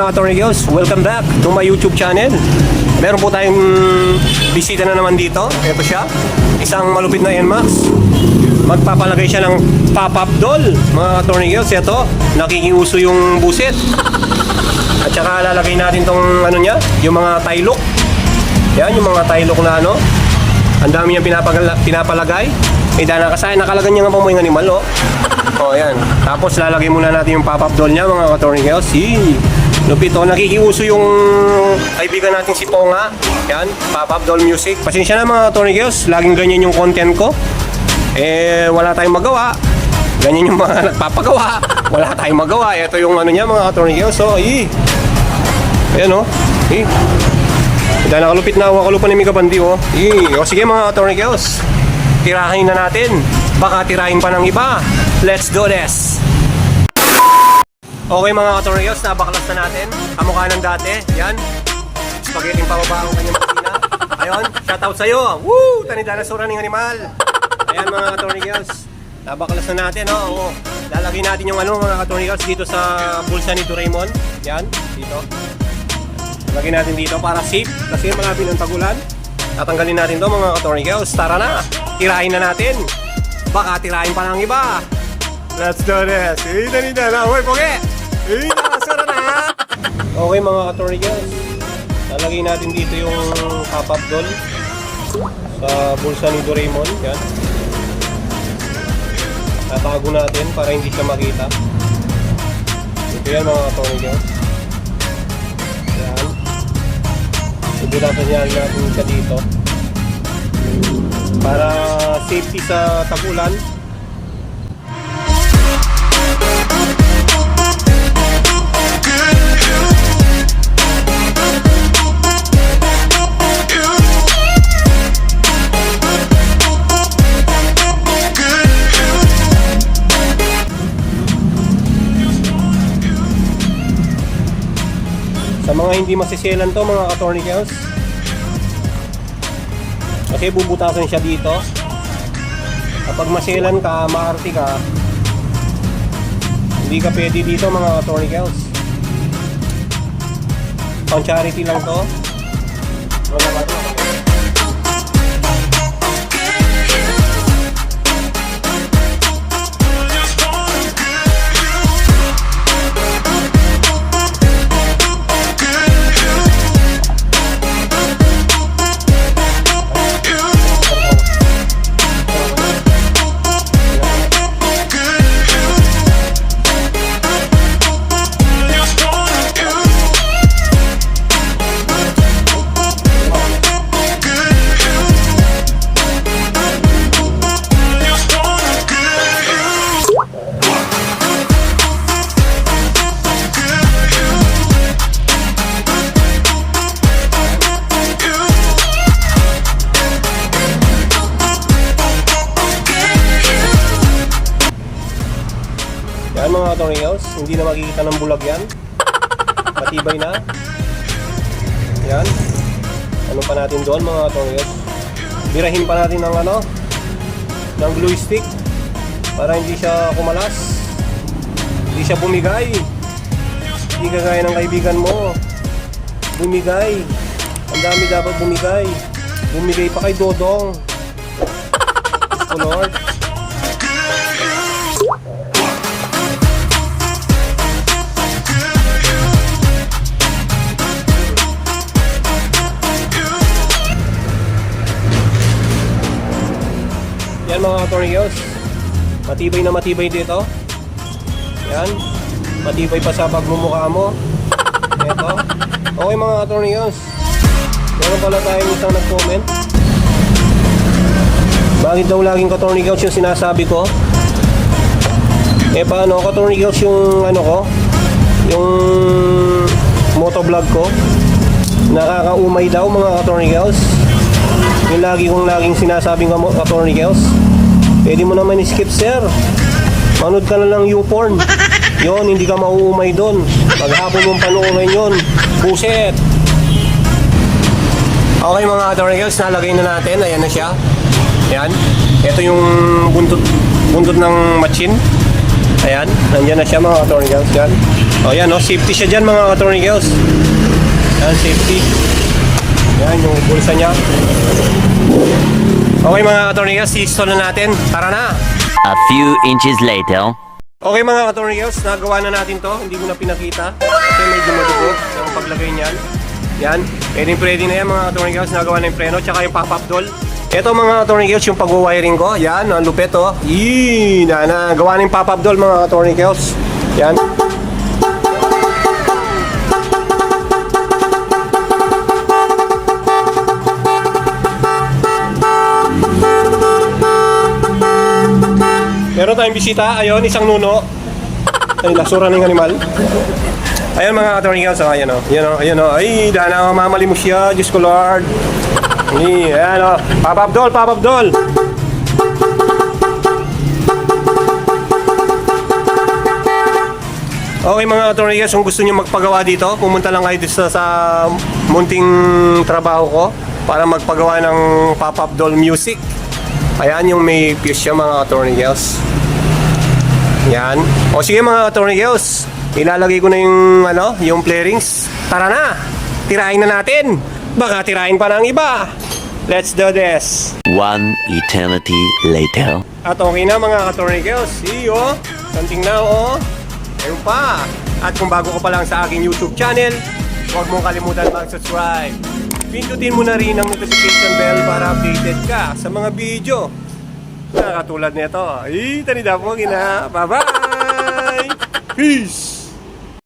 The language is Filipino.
mga Attorney Girls, welcome back to my YouTube channel. Meron po tayong bisita na naman dito. Ito siya, isang malupit na NMAX. Magpapalagay siya ng pop-up doll, mga Attorney Girls. Ito, nakikiuso yung buset. At saka lalagay natin tong ano niya, yung mga tie look. Yan, yung mga tie look na ano. Ang dami niyang pinapalagay. May nakasaya, nakalagan niya nga pang mga animal, oh. Oh, yan. Tapos lalagay muna natin yung pop-up doll niya, mga Attorney Girls. Lupit, oh. Nakikiuso yung kaibigan natin si Ponga. Yan, pop-up doll music. Pasensya na mga Attorney Girls, laging ganyan yung content ko. Wala tayong magawa. Ganyan yung mga nagpapagawa. Wala tayong magawa. Ito yung ano niya, mga Attorney Girls. So, ayan, oh. Dahil nakalupit na wakalupan ni Mika Bandi, oh. O sige mga Attorney Girls, tirahin na natin. Baka tirahin pa ng iba. Let's do this. Okay mga Attorney Girls, nabaklas na natin. Kamukha ng dati. Yan. Spaghetti pababa ang kanyang makina. Ayun, shoutout sa'yo. Woo! Tanida na sura ng animal. Ayan mga Attorney Girls, nabaklas na natin, oh. Lalagay natin yung ano mga Attorney Girls dito sa bulsa ni Doraemon. Yan, dito. Lagyan natin dito para safe kasi malapit ng tagulan. Tatanggalin natin to mga Attorney Girls. Tara na, tirahin na natin. Baka tirahin pa ng iba. Let's do this. Tanida na, hoy poge. Nakasara na. Okay mga Attorney Girls, lalagay natin dito yung pop-up doll sa bulsa ni Doraemon. Yan. Tatago natin para hindi siya makita. Ito yan mga Attorney Girls. Yan. Ibulatan niya natin siya dito para safety sa tagulan. Sa mga hindi masiselan to mga Attorney Girls, kasi bubutasan siya dito. Kapag maselan ka, maarte ka, hindi ka pwede dito mga Attorney Girls. Pang charity lang to. Wala ba to? Yan mga Attorney Girls, hindi na makikita ng bulag yan. Matibay na. Yan. Ano pa natin doon mga Attorney Girls? Birahin pa natin ng ano, ng glue stick para hindi siya kumalas, hindi siya bumigay. Hindi kagaya ng kaibigan mo, bumigay. Ang dami dapat bumigay. Bumigay pa kay Dodong. Oh Lord. Yan mga Attorney Girls, matibay na matibay dito. Yan, matibay pa sa pagmumukha mo. Ito. Okay mga Attorney Girls, meron pala tayong isang nag-comment. Bakit daw laging Attorney Girls yung sinasabi ko? Paano Attorney Girls yung ano ko, yung motovlog ko, nakakaumay daw mga Attorney Girls. Yung laging sinasabing Attorney Girls, pwede mo naman i-skip sir, manood ka na lang YouPorn. Yon, hindi ka mauumay doon. Paghapon mong panoorin yon, buset. Okay mga Attorney Girls, nalagay na natin. Ayan na siya. Ayan, ito yung buntot ng machine. Ayan, nandiyan na siya mga Attorney Girls. Yan. O yan, no? Safety siya dyan mga attorney girls. Yan, safety. Yan, yung bulsa niya. Okay mga attorney girls, install na natin. Tara na! A few inches later. Okay mga attorney girls, nagawa na natin to. Hindi ko na pinakita. Kasi medyo madugo yung paglagay niyan. Yan, pwede na yan mga attorney girls. Nagawa na yung preno, tsaka yung pop-up doll. Ito mga attorney girls, yung pag-wiring ko. Yan, ang lupit oh. Yee, nagawa na yung pop-up doll mga attorney girls. Yan. Meron tayong bisita, ayun, isang nuno. Ay, lasura ng animal. Ayun mga attorney girls, oh, ayun o. Ayun o. Ay, dana, mamali mo siya, Diyos ko Lord. Ay, ayan o. Pop-up doll, pop-up doll. Okay mga attorney girls, kung gusto nyo magpagawa dito, pumunta lang kayo dito sa munting trabaho ko para magpagawa ng pop-up doll music. Ayan yung may fuse siya mga attorney girls. Yan. O sige mga attorney girls, ilalagay ko na yung yung flarings. Tara na. Tirahin na natin. Baka tirahin pa ng iba. Let's do this. One eternity later. At okay na mga attorney girls. See you. Something now oh. Ayun pa. At kung bago ka pa lang sa aking YouTube channel, huwag mong kalimutan mag-subscribe. Pindutin mo na rin ang notification bell para updated ka sa mga video na katulad nito. Ay, tanida po, gina. Bye-bye! Peace!